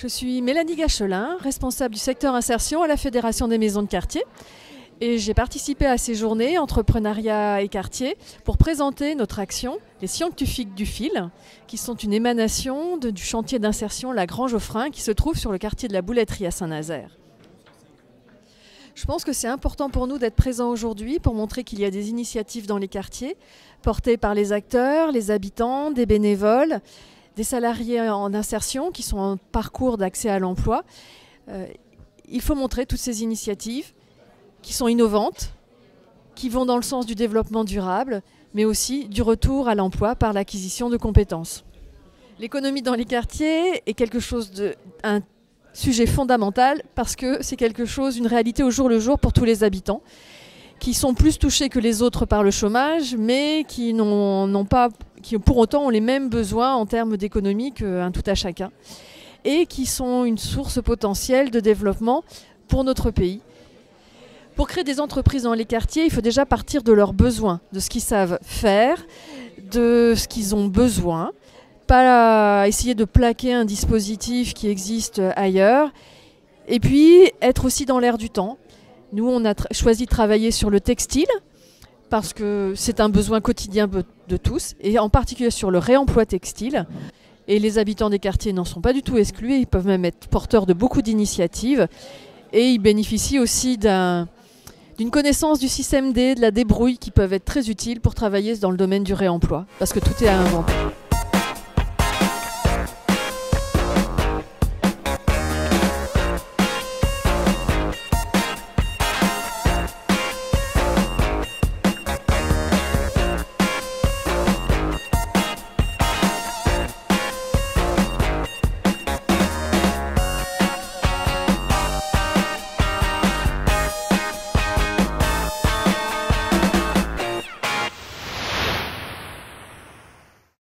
suis Mélanie Gachelin, responsable du secteur insertion à la Fédération des maisons de quartier. Et j'ai participé à ces journées entrepreneuriat et quartier pour présenter notre action, les scientifiques du fil, qui sont une émanation du chantier d'insertion La Grange aux Freins qui se trouve sur le quartier de la Bouletterie à Saint-Nazaire. Je pense que c'est important pour nous d'être présents aujourd'hui pour montrer qu'il y a des initiatives dans les quartiers portées par les acteurs, les habitants, des bénévoles, des salariés en insertion qui sont en parcours d'accès à l'emploi. Il faut montrer toutes ces initiatives qui sont innovantes, qui vont dans le sens du développement durable, mais aussi du retour à l'emploi par l'acquisition de compétences. L'économie dans les quartiers est un sujet fondamental parce que c'est une réalité au jour le jour pour tous les habitants, qui sont plus touchés que les autres par le chômage, mais qui pour autant ont les mêmes besoins en termes d'économie qu'un tout à chacun, et qui sont une source potentielle de développement pour notre pays. Pour créer des entreprises dans les quartiers, il faut déjà partir de leurs besoins, de ce qu'ils savent faire, de ce qu'ils ont besoin, pas essayer de plaquer un dispositif qui existe ailleurs, et puis être aussi dans l'air du temps. Nous, on a choisi de travailler sur le textile, parce que c'est un besoin quotidien de tous, et en particulier sur le réemploi textile. Et les habitants des quartiers n'en sont pas du tout exclus, ils peuvent même être porteurs de beaucoup d'initiatives, et ils bénéficient aussi d'une connaissance du système D, de la débrouille qui peuvent être très utiles pour travailler dans le domaine du réemploi, parce que tout est à inventer.